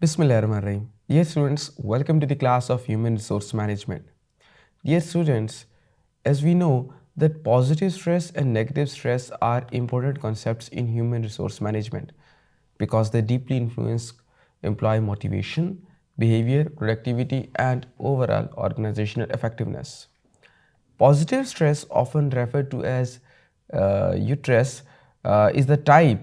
Bismillahirrahmanirrahim. Dear students, welcome to the class of Human Resource Management. Dear students, as we know that positive stress and negative stress are important concepts in human resource management because they deeply influence employee motivation, behavior, productivity, and overall organizational effectiveness. Positive stress, often referred to as eustress, is the type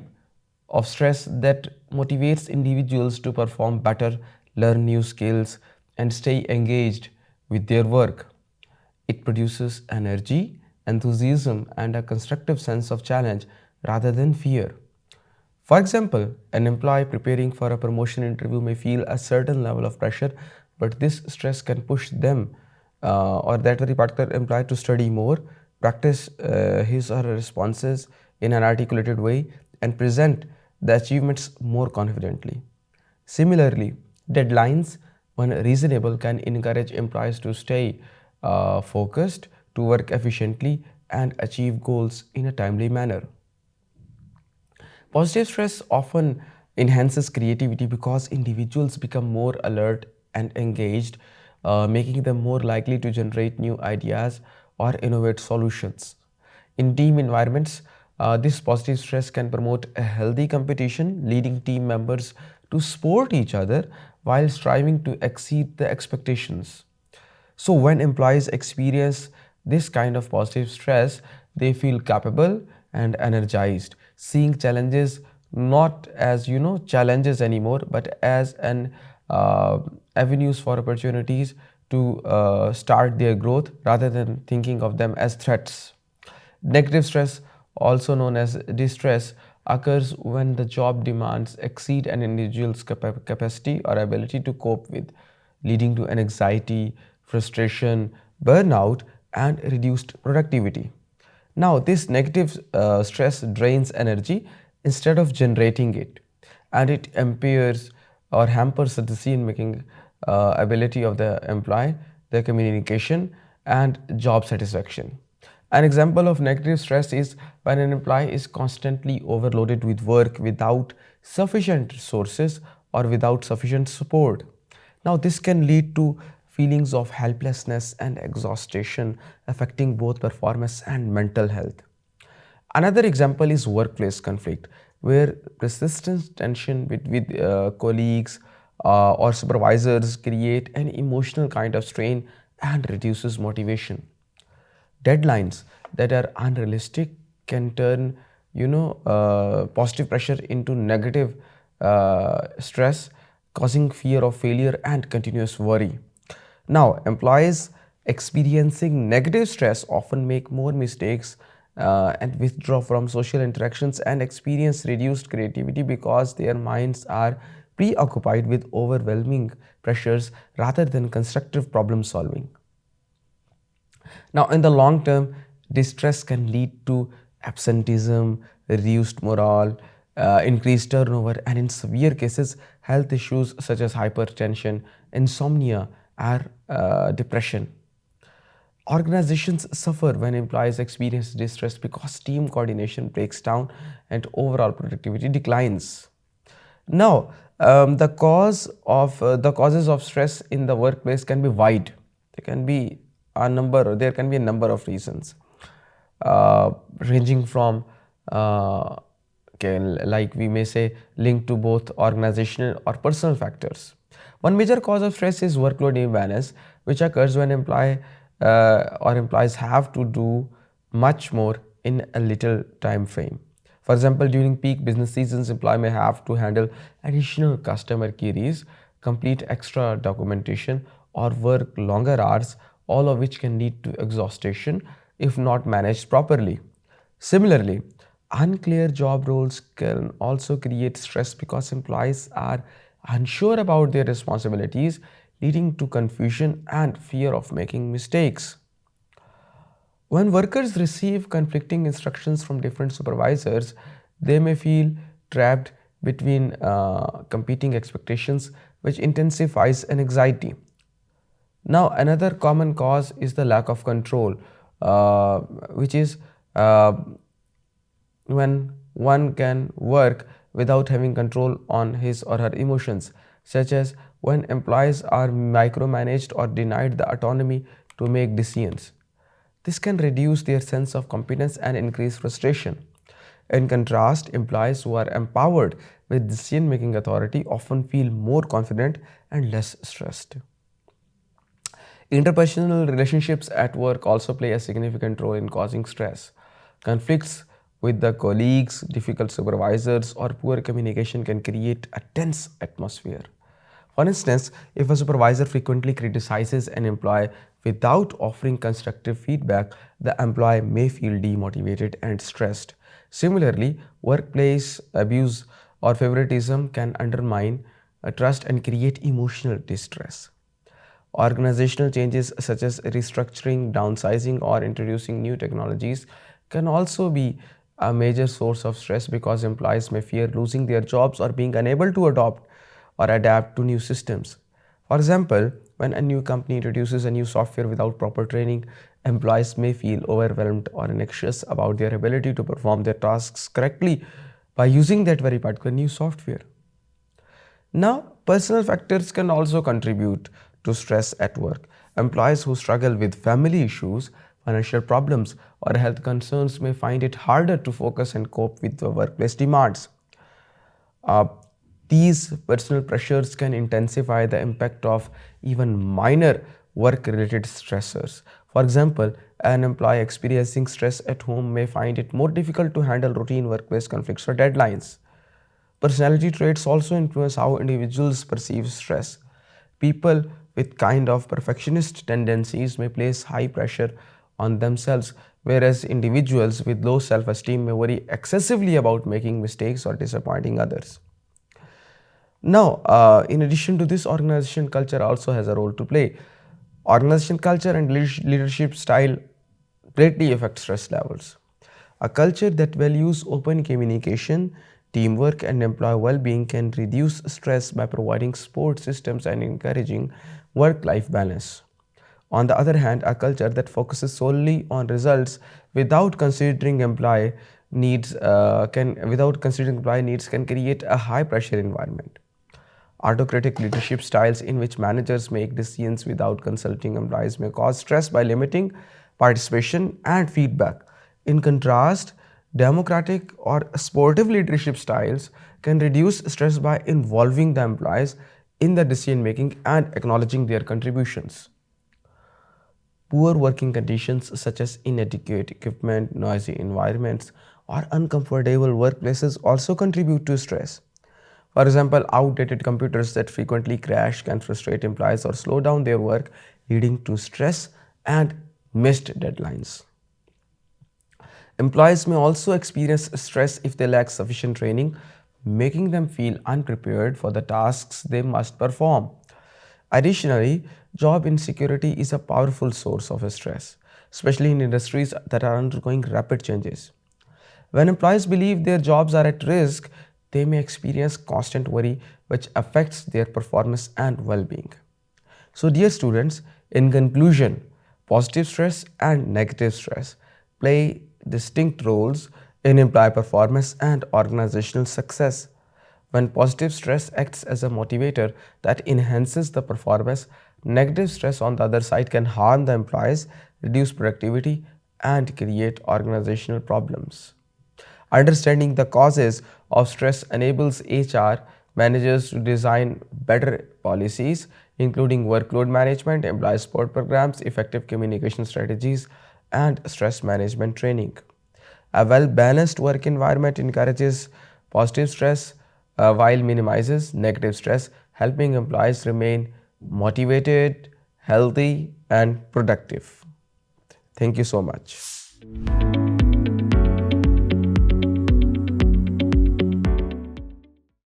of stress that motivates individuals to perform better, learn new skills, and stay engaged with their work. It produces energy, enthusiasm, and a constructive sense of challenge rather than fear. For example, an employee preparing for a promotion interview may feel a certain level of pressure, but this stress can push them or that very particular employee to study more, practice his or her responses in an articulated way, and present the achievements more confidently. Similarly, deadlines, when reasonable, can encourage employees to stay focused, to work efficiently, and achieve goals in a timely manner. Positive stress often enhances creativity because individuals become more alert and engaged, making them more likely to generate new ideas or innovate solutions. In team environments, this positive stress can promote a healthy competition, leading team members to support each other while striving to exceed the expectations. So when employees experience this kind of positive stress, they feel capable and energized, seeing challenges not as challenges anymore, but as an avenues for opportunities to start their growth rather than thinking of them as threats. Negative stress, also known as distress, occurs when the job demands exceed an individual's capacity or ability to cope with, leading to anxiety, frustration, burnout, and reduced productivity. Now, this negative stress drains energy instead of generating it, and it impairs or hampers the decision making ability of the employee, their communication, and job satisfaction. An example of negative stress is when an employee is constantly overloaded with work without sufficient resources or without sufficient support. Now, this can lead to feelings of helplessness and exhaustion, affecting both performance and mental health. Another example is workplace conflict, where persistent tension with colleagues or supervisors create an emotional kind of strain and reduces motivation. Deadlines that are unrealistic can turn positive pressure into negative stress, causing fear of failure and continuous worry. Now, employees experiencing negative stress often make more mistakes and withdraw from social interactions and experience reduced creativity because their minds are preoccupied with overwhelming pressures rather than constructive problem solving. Now, in the long term, distress can lead to absenteeism, reduced morale, increased turnover, and in severe cases, health issues such as hypertension, insomnia, or depression. Organizations suffer when employees experience distress because team coordination breaks down and overall productivity declines. Now, the causes of stress in the workplace can be wide. There can be a number of reasons, ranging from like we may say linked to both organizational or personal factors. One major cause of stress is workload imbalance, which occurs when employees have to do much more in a little time frame. For example, during peak business seasons, employee may have to handle additional customer queries, complete extra documentation, or work longer hours, all of which can lead to exhaustion if not managed properly. Similarly, unclear job roles can also create stress because employees are unsure about their responsibilities, leading to confusion and fear of making mistakes. When workers receive conflicting instructions from different supervisors, they may feel trapped between competing expectations, which intensifies an anxiety. Now, another common cause is the lack of control, which is uh, when one can work without having control on his or her emotions. such as when employees are micromanaged or denied the autonomy to make decisions. This can reduce their sense of competence and increase frustration. In contrast, employees who are empowered with decision making authority often feel more confident and less stressed. Interpersonal relationships at work also play a significant role in causing stress. Conflicts with the colleagues, difficult supervisors, or poor communication can create a tense atmosphere. For instance, if a supervisor frequently criticizes an employee without offering constructive feedback, the employee may feel demotivated and stressed. Similarly, workplace abuse or favoritism can undermine trust and create emotional distress. Organizational changes such as restructuring, downsizing, or introducing new technologies can also be a major source of stress because employees may fear losing their jobs or being unable to adopt or adapt to new systems. For example, when a new company introduces a new software without proper training, employees may feel overwhelmed or anxious about their ability to perform their tasks correctly by using that very particular new software. Now, personal factors can also contribute to stress at work. Employees who struggle with family issues, financial problems, or health concerns may find it harder to focus and cope with the workplace demands. Uh, these personal pressures can intensify the impact of even minor work related stressors. For example, an employee experiencing stress at home may find it more difficult to handle routine workplace conflicts or deadlines. Personality traits also influence how individuals perceive stress. People with kind of perfectionist tendencies may place high pressure on themselves, whereas individuals with low self esteem may worry excessively about making mistakes or disappointing others. Now, in addition to this, organization culture also has a role to play. Organization culture and leadership style greatly affect stress levels. A culture that values open communication, teamwork, and employee well being can reduce stress by providing support systems and encouraging work life balance. On the other hand, a culture that focuses solely on results without considering employee needs can create a high pressure environment. Autocratic leadership styles in which managers make decisions without consulting employees may cause stress by limiting participation and feedback. In contrast, democratic or sportive leadership styles can reduce stress by involving the employees in the decision making and acknowledging their contributions. Poor working conditions such as inadequate equipment, noisy environments, or uncomfortable workplaces also contribute to stress. For example, outdated computers that frequently crash can frustrate employees or slow down their work, leading to stress and missed deadlines. Employees may also experience stress if they lack sufficient training, making them feel unprepared for the tasks they must perform. Additionally, job insecurity is a powerful source of stress, especially in industries that are undergoing rapid changes. When employees believe their jobs are at risk, they may experience constant worry, which affects their performance and well being. So, dear students, in conclusion, positive stress and negative stress play distinct roles in employee performance and organizational success. When positive stress acts as a motivator that enhances the performance, negative stress on the other side can harm the employees, reduce productivity, and create organizational problems. Understanding the causes of stress enables HR managers to design better policies, including workload management, employee support programs, effective communication strategies, and stress management training. A well balanced work environment encourages positive stress while minimizes negative stress, helping employees remain motivated, healthy, and productive. Thank you so much.